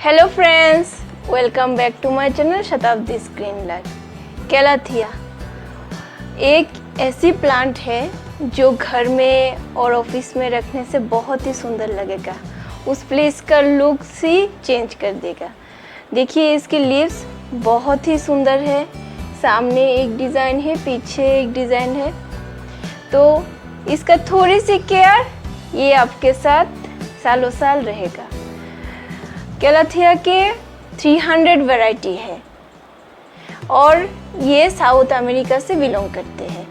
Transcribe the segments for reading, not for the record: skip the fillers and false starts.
Hello friends, welcome back to my channel Shatabdi screen life. Calathea एक ऐसी plant है जो घर में और ऑफिस में रखने से बहुत ही सुंदर लगेगा, उस प्लेस का लुक ही चेंज कर देगा। देखिए इसके लीव्स बहुत ही सुंदर है, सामने एक डिज़ाइन है, पीछे एक डिज़ाइन है। तो इसका थोड़ी सी केयर ये आपके साथ सालों साल रहेगा। कैलाथिया के 300 वैरायटी है और ये साउथ अमेरिका से बिलोंग करते हैं।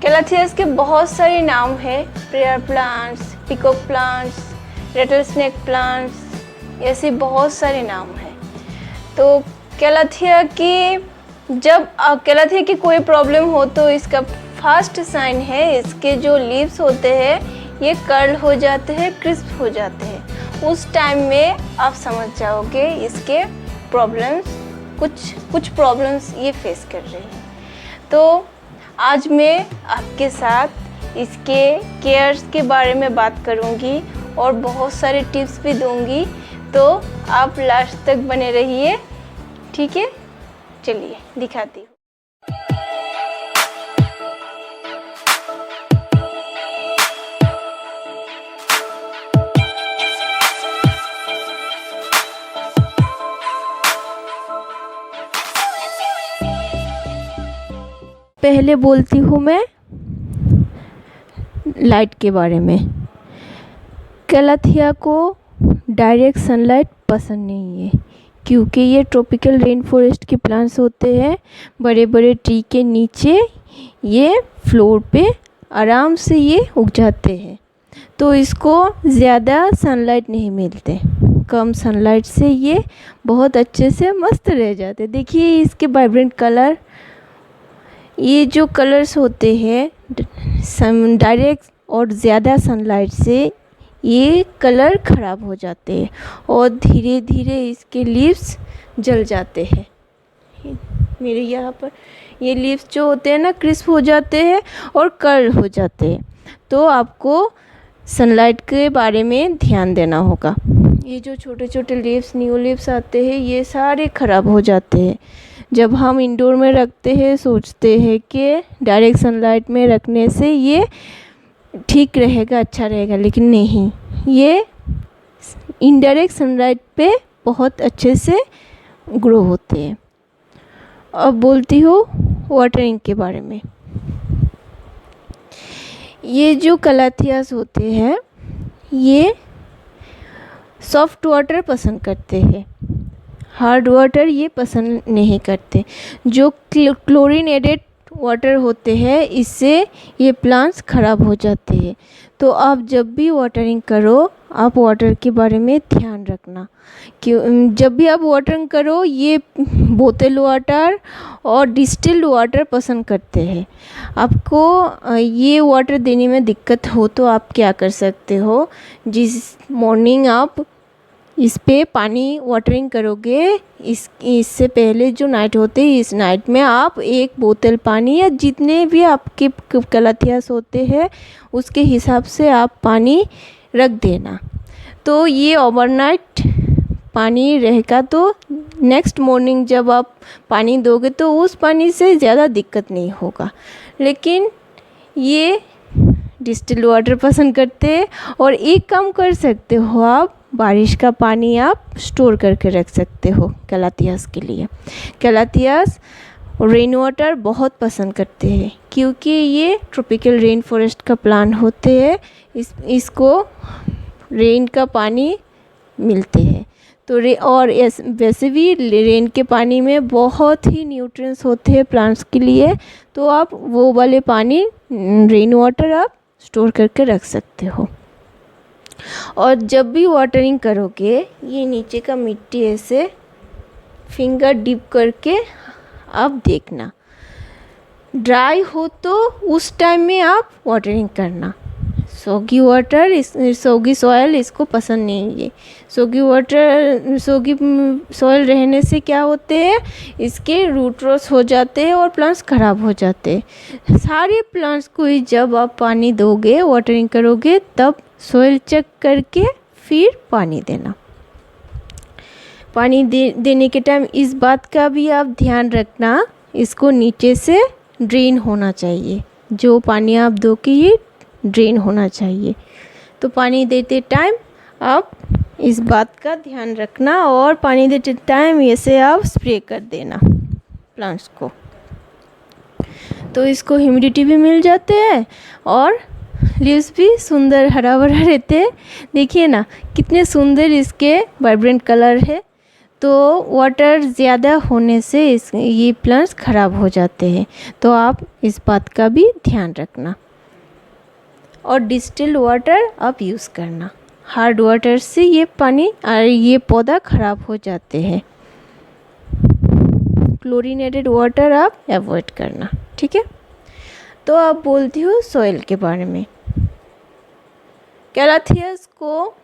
कैलाथियास के बहुत सारे नाम हैं, prayer plants, peacock plants, Ratle snake plants, ऐसे बहुत सारे नाम हैं। तो कैलाथिया की कोई प्रॉब्लम हो तो इसका फर्स्ट साइन है, इसके जो लीव्स होते हैं ये कर्ल हो जाते हैं, क्रिस्प हो जाते हैं। उस टाइम में आप समझ जाओगे इसके प्रॉब्लम्स, कुछ प्रॉब्लम्स ये फेस कर रहे हैं। तो आज मैं आपके साथ इसके केयर्स के बारे में बात करूंगी और बहुत सारे टिप्स भी दूंगी, तो आप लास्ट तक बने रहिए, ठीक है। चलिए दिखाती हूँ। पहले बोलती हूँ मैं लाइट के बारे में। कैलाथिया को डायरेक्ट सनलाइट पसंद नहीं है क्योंकि ये ट्रॉपिकल रेन फॉरेस्ट के प्लांट्स होते हैं। बड़े बड़े ट्री के नीचे ये फ्लोर पे आराम से ये उग जाते हैं, तो इसको ज़्यादा सनलाइट नहीं मिलते। कम सनलाइट से ये बहुत अच्छे से मस्त रह जाते। देखिए इसके वाइब्रेंट कलर, ये जो कलर्स होते हैं डायरेक्ट और ज़्यादा सनलाइट से ये कलर ख़राब हो जाते हैं और धीरे धीरे इसके लीव्स जल जाते हैं। मेरे यहाँ पर ये लीव्स जो होते हैं ना क्रिस्प हो जाते हैं और कर्ल हो जाते हैं, तो आपको सनलाइट के बारे में ध्यान देना होगा। ये जो छोटे छोटे लीव्स, न्यू लीव्स आते हैं, ये सारे ख़राब हो जाते हैं। जब हम इंडोर में रखते हैं सोचते हैं कि डायरेक्ट सनलाइट में रखने से ये ठीक रहेगा, अच्छा रहेगा, लेकिन नहीं, ये इनडायरेक्ट सनलाइट पे बहुत अच्छे से ग्रो होते हैं। अब बोलती हूँ वाटरिंग के बारे में। ये जो कैलाथियास होते हैं ये सॉफ्ट वाटर पसंद करते हैं, हार्ड वाटर ये पसंद नहीं करते। जो क्लोरीनेटेड वाटर होते हैं इससे ये प्लांट्स ख़राब हो जाते हैं। तो आप जब भी वाटरिंग करो, आप वाटर के बारे में ध्यान रखना। जब भी आप वाटरिंग करो, ये बोतल वाटर और डिस्टिल्ड वाटर पसंद करते हैं। आपको ये वाटर देने में दिक्कत हो तो आप क्या कर सकते हो, जिस मॉर्निंग आप इस पे पानी वाटरिंग करोगे, इससे पहले जो नाइट होते है, इस नाइट में आप एक बोतल पानी या जितने भी आपके कैलाथियास होते हैं उसके हिसाब से आप पानी रख देना। तो ये ओवरनाइट पानी रहेगा, तो नेक्स्ट मॉर्निंग जब आप पानी दोगे तो उस पानी से ज़्यादा दिक्कत नहीं होगा। लेकिन ये डिस्टिल्ड वाटर पसंद करते हैं। और एक काम कर सकते हो, आप बारिश का पानी आप स्टोर करके रख सकते हो कैलाथियास के लिए। कैलाथियास रेन वाटर बहुत पसंद करते हैं क्योंकि ये ट्रॉपिकल रेन फॉरेस्ट का प्लांट होते हैं, इसको रेन का पानी मिलते हैं। तो वैसे भी रेन के पानी में बहुत ही न्यूट्रिएंट्स होते हैं प्लांट्स के लिए, तो आप वो वाले पानी रेन वाटर आप स्टोर करके रख सकते हो। और जब भी वाटरिंग करोगे, ये नीचे का मिट्टी ऐसे फिंगर डिप करके आप देखना, ड्राई हो तो उस टाइम में आप वाटरिंग करना। सोगी वाटर, सोगी सॉइल इसको पसंद नहीं है। सोगी सॉइल रहने से क्या होते हैं, इसके रूट रॉस हो जाते हैं और प्लांट्स ख़राब हो जाते हैं। सारे प्लांट्स को ही जब आप पानी दोगे, वाटरिंग करोगे, तब सॉइल चेक करके फिर पानी देना। पानी देने के टाइम इस बात का भी आप ध्यान रखना, इसको नीचे से ड्रेन होना चाहिए। जो पानी आप दो कि ये ड्रेन होना चाहिए। तो पानी देते टाइम आप इस बात का ध्यान रखना और पानी देते टाइम ऐसे आप स्प्रे कर देना प्लांट्स को। तो इसको ह्यूमिडिटी भी मिल जाते हैं और लीव्स भी सुंदर हरा भरा रहते हैं। देखिए ना कितने सुंदर इसके वाइब्रेंट कलर है। तो वाटर ज़्यादा होने से ये प्लांट्स ख़राब हो जाते हैं। तो आप इस बात का भी ध्यान रखना और डिस्टिल्ड वाटर आप यूज़ करना। हार्ड वाटर से ये पानी और ये पौधा ख़राब हो जाते हैं। क्लोरीनेटेड वाटर आप अवॉइड करना, ठीक है। तो अब बोलती हूँ सॉइल के बारे में। कैलाथियस को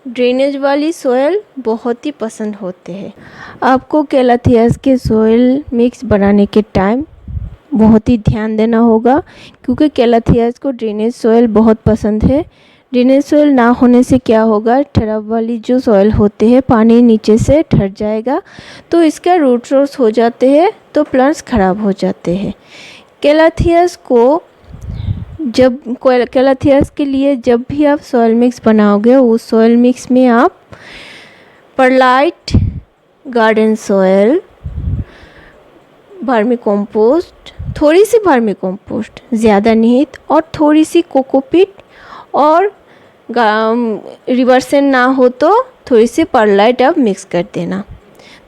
ड्रेनेज वाली सॉइल बहुत ही पसंद होते हैं। आपको कैलाथियस के सॉइल मिक्स बनाने के टाइम बहुत ही ध्यान देना होगा, क्योंकि कैलाथियस को ड्रेनेज सॉइल बहुत पसंद है। ड्रेनेज सॉइल ना होने से क्या होगा, ठहराव वाली जो सॉइल होते हैं पानी नीचे से ठहर जाएगा, तो इसका रूट सोर्स हो जाते हैं, तो प्लांट्स ख़राब हो जाते हैं। कैलाथियस के लिए जब भी आप सॉइल मिक्स बनाओगे, उस सॉइल मिक्स में आप perlite, garden soil, vermicompost, थोड़ी सी वर्मी कंपोस्ट, ज़्यादा नहीं, और थोड़ी सी कोकोपीट और रिवर्सन ना हो तो थोड़ी सी परलाइट आप मिक्स कर देना।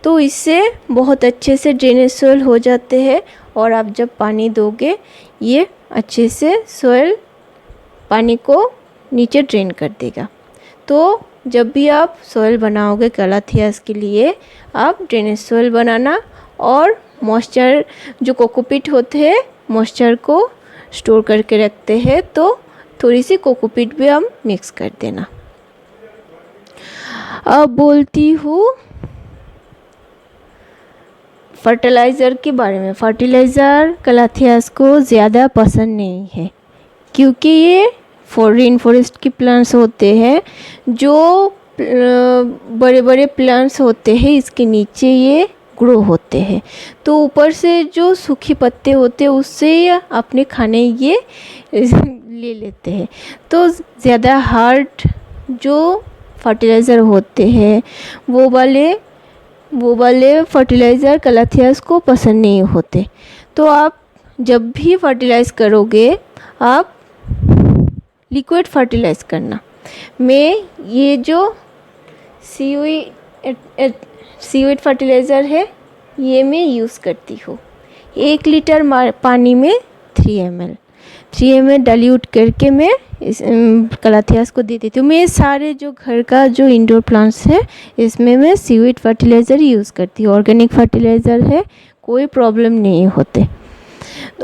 तो इससे बहुत अच्छे से ड्रेनेज सॉइल हो जाते हैं और आप जब पानी दोगे ये अच्छे से सॉइल पानी को नीचे ड्रेन कर देगा। तो जब भी आप सॉइल बनाओगे कैलाथियस के लिए, आप ड्रेनेज सॉइल बनाना और मॉइस्चर जो कोकोपीट होते हैं मॉइस्चर को स्टोर करके रखते हैं, तो थोड़ी सी कोकोपीट भी हम मिक्स कर देना। अब बोलती हूँ फर्टिलाइज़र के बारे में। फर्टिलाइज़र कैलाथियस को ज़्यादा पसंद नहीं है, क्योंकि ये रेन फॉरेस्ट की प्लांट्स होते हैं। जो बड़े बड़े प्लांट्स होते हैं इसके नीचे ये ग्रो होते हैं, तो ऊपर से जो सूखे पत्ते होते हैं उससे अपने खाने ये ले लेते हैं। तो ज़्यादा हार्ड जो फर्टिलाइज़र होते हैं वो वाले फर्टिलाइज़र कैलाथियस को पसंद नहीं होते। तो आप जब भी फर्टिलाइज़ करोगे आप लिक्विड फर्टिलाइज़ करना। मैं ये जो सीवीड फर्टिलाइज़र है ये मैं यूज़ करती हूँ। 1 लीटर पानी में 3 ml डाइल्यूट करके मैं इस कैलाथियस को दे देती हूँ। मैं सारे जो घर का जो इंडोर प्लांट्स है इसमें मैं सीवीड फर्टिलाइज़र यूज़ करती हूँ। ऑर्गेनिक फर्टिलाइज़र है, कोई प्रॉब्लम नहीं होते।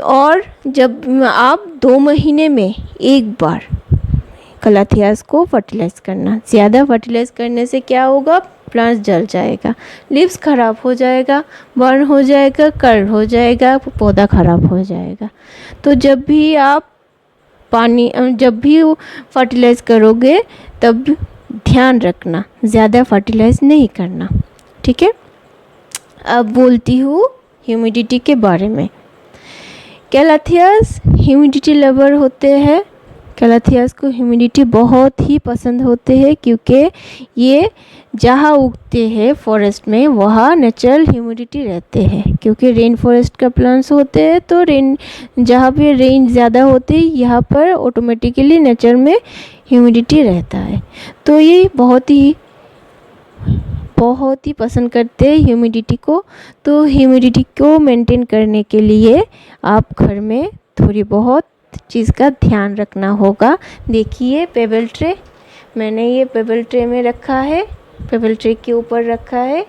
और जब आप 2 महीने में एक बार कैलाथियस को फर्टिलाइज़ करना। ज़्यादा फर्टिलाइज़ करने से क्या होगा, प्लांट्स जल जाएगा, लीव्स ख़राब हो जाएगा, बर्न हो जाएगा, कर्ल हो जाएगा, पौधा ख़राब हो जाएगा। तो जब भी फर्टिलाइज़ करोगे तब ध्यान रखना ज़्यादा फर्टिलाइज़ नहीं करना, ठीक है। अब बोलती हूँ ह्यूमिडिटी के बारे में। कैलाथियस ह्यूमिडिटी लवर होते हैं। कैलाथियस को ह्यूमिडिटी बहुत ही पसंद होते हैं, क्योंकि ये जहाँ उगते हैं फॉरेस्ट में वहाँ नेचुरल ह्यूमिडिटी रहते हैं। क्योंकि रेन फॉरेस्ट का प्लांट्स होते हैं, तो जहाँ पे रेन ज़्यादा होती है यहाँ पर ऑटोमेटिकली नेचर में ह्यूमिडिटी रहता है। तो ये बहुत ही पसंद करते हैं ह्यूमिडिटी को। तो ह्यूमिडिटी को मेंटेन करने के लिए आप घर में थोड़ी बहुत चीज़ का ध्यान रखना होगा। देखिए पेबल ट्रे, मैंने ये पेबल ट्रे में रखा है, पेबल ट्रे के ऊपर रखा है।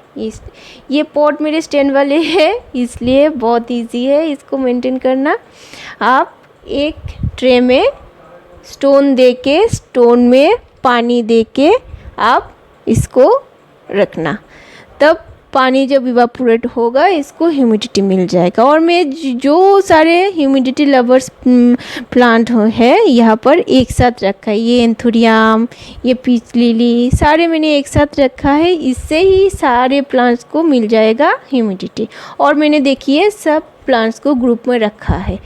ये पॉट मेरे स्टैंड वाले हैं, इसलिए बहुत इजी है इसको मेंटेन करना। आप एक ट्रे में स्टोन में पानी दे के आप इसको रखना। तब पानी जब इवापोरेट होगा इसको ह्यूमिडिटी मिल जाएगा। और मैं जो सारे ह्यूमिडिटी लवर्स प्लांट है यहाँ पर एक साथ रखा है, ये एंथोरियम, ये पीच लिली, सारे मैंने एक साथ रखा है। इससे ही सारे प्लांट्स को मिल जाएगा ह्यूमिडिटी। और मैंने देखिए सब प्लांट्स को ग्रुप में रखा है।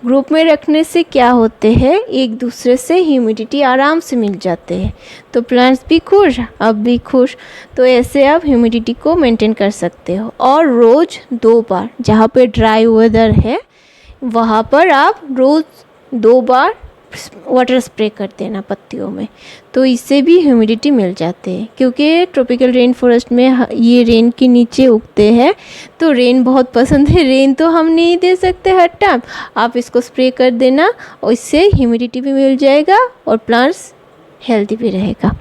ग्रुप में रखने से क्या होते हैं, एक दूसरे से ह्यूमिडिटी आराम से मिल जाते हैं, तो प्लांट्स भी खुश, आप भी खुश। तो ऐसे आप ह्यूमिडिटी को मेंटेन कर सकते हो। और रोज़ 2 बार, जहाँ पे ड्राई वेदर है वहाँ पर आप रोज़ 2 बार वाटर स्प्रे कर देना पत्तियों में, तो इससे भी ह्यूमिडिटी मिल जाते हैं। क्योंकि ट्रॉपिकल रेन फॉरेस्ट में ये रेन के नीचे उगते हैं, तो रेन बहुत पसंद है। रेन तो हम नहीं दे सकते हर टाइम, आप इसको स्प्रे कर देना और इससे ह्यूमिडिटी भी मिल जाएगा और प्लांट्स हेल्दी भी रहेगा।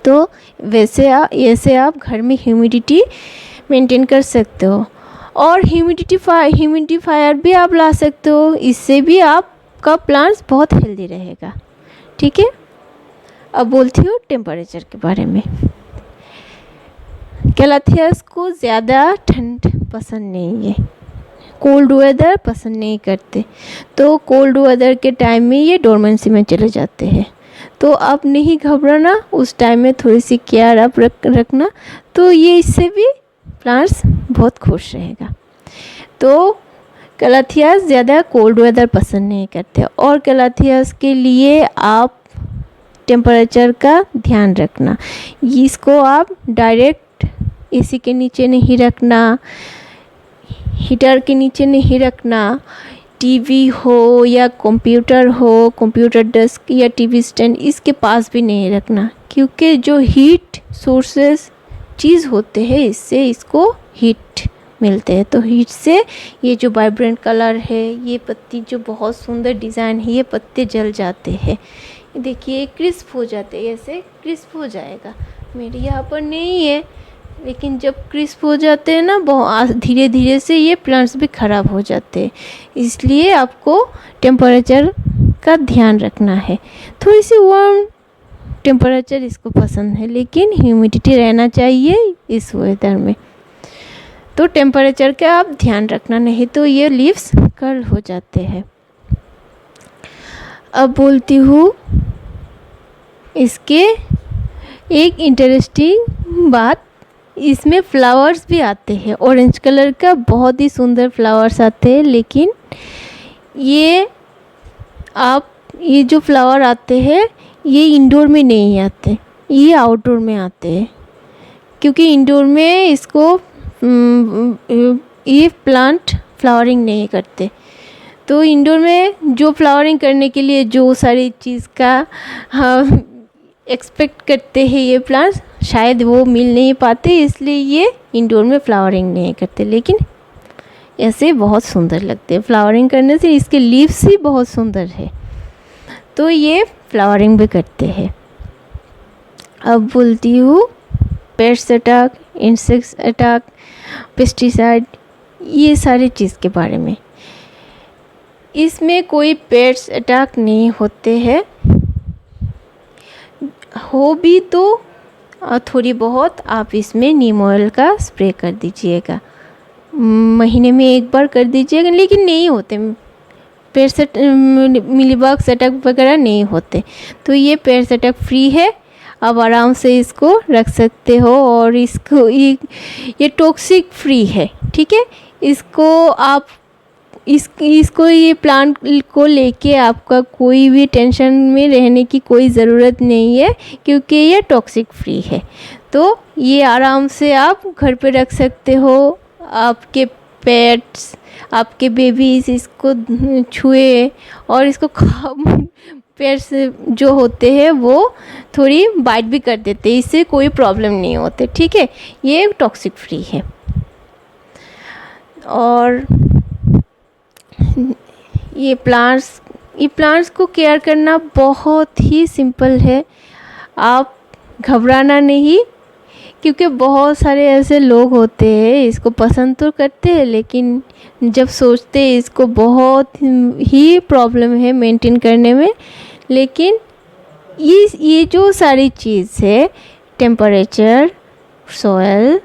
तो ऐसे आप घर में ह्यूमिडिटी मेंटेन कर सकते हो। और ह्यूमिडिफायर भी आप ला सकते हो, इससे भी आपका प्लांट्स बहुत हेल्दी रहेगा। ठीक है, अब बोलती हूँ टेम्परेचर के बारे में। कैलाथियस को ज़्यादा ठंड पसंद नहीं है, कोल्ड वेदर पसंद नहीं करते, तो कोल्ड वेदर के टाइम में ये डोरमेंसी में चले जाते हैं। तो आप नहीं घबराना, उस टाइम में थोड़ी सी केयर आप रखना, तो ये इससे भी प्लांट्स बहुत खुश रहेगा। तो कैलाथियस ज़्यादा कोल्ड वेदर पसंद नहीं करते। और कैलाथियस के लिए आप टेम्परेचर का ध्यान रखना, इसको आप डायरेक्ट एसी के नीचे नहीं रखना, हीटर के नीचे नहीं रखना, टीवी हो या कंप्यूटर हो, कंप्यूटर डेस्क या टीवी स्टैंड, इसके पास भी नहीं रखना। क्योंकि जो हीट सोर्सेस चीज़ होते हैं, इससे इसको हीट मिलते हैं। तो हीट से ये जो वाइब्रेंट कलर है, ये पत्ती जो बहुत सुंदर डिज़ाइन है, ये पत्ते जल जाते हैं। देखिए क्रिस्प हो जाते हैं, ऐसे क्रिस्प हो जाएगा। मेरे यहाँ पर नहीं है, लेकिन जब क्रिस्प हो जाते हैं ना, बहुत धीरे धीरे से ये प्लांट्स भी ख़राब हो जाते हैं। इसलिए आपको टेम्परेचर का ध्यान रखना है। थोड़ी सी वार्म टेम्परेचर इसको पसंद है, लेकिन ह्यूमिडिटी रहना चाहिए इस वेदर में। तो टेम्परेचर का आप ध्यान रखना, नहीं तो ये लीव्स कर्ल हो जाते हैं। अब बोलती हूँ इसके एक इंटरेस्टिंग बात, इसमें फ्लावर्स भी आते हैं, ऑरेंज कलर का बहुत ही सुंदर फ्लावर्स आते हैं। लेकिन ये जो फ्लावर आते हैं ये इंडोर में नहीं आते, ये आउटडोर में आते हैं। क्योंकि इंडोर में इसको ये प्लांट फ्लावरिंग नहीं करते, तो इंडोर में जो फ्लावरिंग करने के लिए जो सारी चीज़ का एक्सपेक्ट करते हैं ये प्लांट्स, शायद वो मिल नहीं पाते, इसलिए ये इंडोर में फ्लावरिंग नहीं करते। लेकिन ऐसे बहुत सुंदर लगते हैं फ्लावरिंग करने से, इसके लीव्स ही बहुत सुंदर है, तो ये फ्लावरिंग भी करते हैं। अब बोलती हूँ paste attack, insects attack, pesticide, ये सारी चीज़ के बारे में। इसमें कोई पेस्ट अटैक नहीं होते हैं, हो भी तो थोड़ी बहुत आप इसमें नीम ऑयल का स्प्रे कर दीजिएगा, महीने में 1 बार कर दीजिएगा। लेकिन नहीं होते पेस्ट, मिलीबग्स अटैक वगैरह नहीं होते, तो ये पेस्ट अटैक फ्री है, आप आराम से इसको रख सकते हो। और इसको ये टॉक्सिक फ्री है, ठीक है। इसको आप इसको ये प्लांट को लेके आपका कोई भी टेंशन में रहने की कोई ज़रूरत नहीं है, क्योंकि ये टॉक्सिक फ्री है। तो ये आराम से आप घर पे रख सकते हो। आपके पेट्स, आपके बेबीज इसको छुए और इसको पेट्स जो होते हैं वो थोड़ी बाइट भी कर देते हैं, इससे कोई प्रॉब्लम नहीं होते, ठीक है। ये टॉक्सिक फ्री है। और ये प्लांट्स को केयर करना बहुत ही सिंपल है, आप घबराना नहीं। क्योंकि बहुत सारे ऐसे लोग होते हैं, इसको पसंद तो करते हैं, लेकिन जब सोचते हैं इसको बहुत ही प्रॉब्लम है मेंटेन करने में। लेकिन ये जो सारी चीज़ है, टेम्परेचर, सॉइल,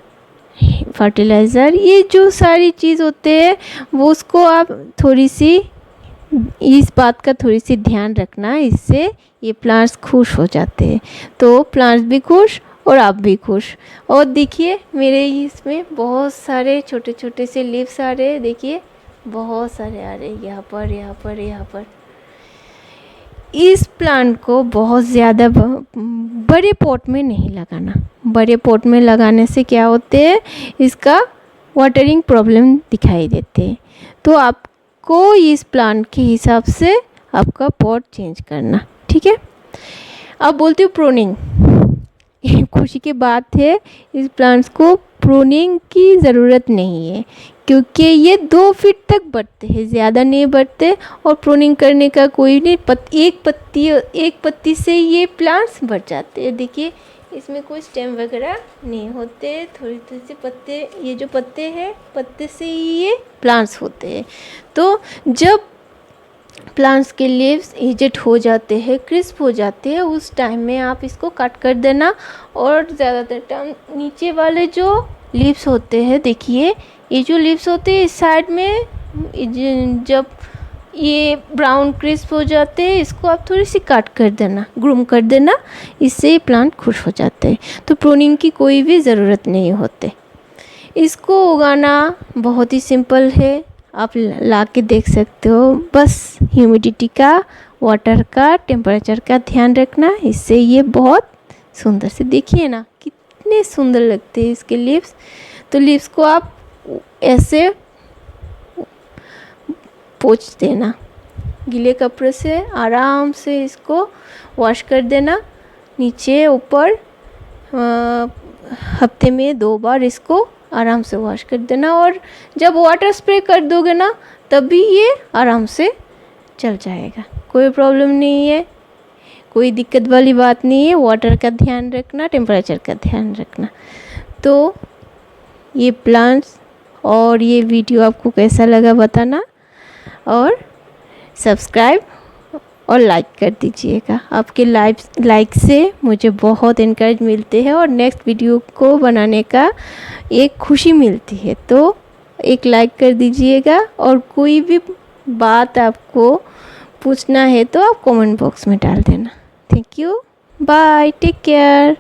फर्टिलाइज़र, ये जो सारी चीज़ होते हैं वो उसको आप थोड़ी सी इस बात का थोड़ी सी ध्यान रखना, इससे ये प्लांट्स खुश हो जाते हैं। तो प्लांट्स भी खुश और आप भी खुश। और देखिए मेरे इसमें बहुत सारे छोटे छोटे से लीव्स आ रहे हैं, देखिए बहुत सारे आ रहे हैं, यहाँ पर यहाँ पर यहाँ पर। इस प्लांट को बहुत ज़्यादा बड़े पॉट में नहीं लगाना। बड़े पॉट में लगाने से क्या होते हैं, इसका वाटरिंग प्रॉब्लम दिखाई देते हैं। तो आपको इस प्लांट के हिसाब से आपका पॉट चेंज करना, ठीक है। अब बोलते हो प्रूनिंग। खुशी की बात है, इस प्लांट्स को प्रूनिंग की ज़रूरत नहीं है, क्योंकि ये 2 फीट तक बढ़ते हैं, ज़्यादा नहीं बढ़ते। और प्रूनिंग करने का कोई नहीं, एक पत्ती से ये प्लांट्स बढ़ जाते हैं। देखिए इसमें कोई स्टेम वगैरह नहीं होते, थोड़ी थोड़ी से पत्ते, ये जो पत्ते हैं पत्ते से ही ये प्लांट्स होते हैं। तो जब प्लांट्स के लीव्स एजेड हो जाते हैं, क्रिस्प हो जाते हैं, उस टाइम में आप इसको कट कर देना। और ज़्यादातर टाइम नीचे वाले जो लीव्स होते हैं, देखिए ये जो लीव्स होते हैं इस साइड में, जब ये ब्राउन क्रिस्प हो जाते हैं, इसको आप थोड़ी सी कट कर देना, ग्रूम कर देना, इससे प्लांट खुश हो जाते हैं। तो प्रूनिंग की कोई भी ज़रूरत नहीं होते। इसको उगाना बहुत ही सिंपल है, आप ला के देख सकते हो। बस ह्यूमिडिटी का, वाटर का, टेम्परेचर का ध्यान रखना, इससे ये बहुत सुंदर से, देखिए ना कितने सुंदर लगते हैं इसके लीव्स। तो लीव्स को आप ऐसे पोंछ देना, गीले कपड़े से आराम से इसको वॉश कर देना, नीचे ऊपर। हफ्ते में 2 बार इसको आराम से वॉश कर देना। और जब वाटर स्प्रे कर दोगे ना, तभी ये आराम से चल जाएगा, कोई प्रॉब्लम नहीं है, कोई दिक्कत वाली बात नहीं है। वाटर का ध्यान रखना, टेम्परेचर का ध्यान रखना। तो ये प्लांट्स और ये वीडियो आपको कैसा लगा बताना, और सब्सक्राइब और लाइक कर दीजिएगा। आपके लाइक से मुझे बहुत इनकरेज मिलते हैं और नेक्स्ट वीडियो को बनाने का एक खुशी मिलती है। तो एक लाइक कर दीजिएगा, और कोई भी बात आपको पूछना है तो आप कमेंट बॉक्स में डाल देना। Thank you, bye, take care.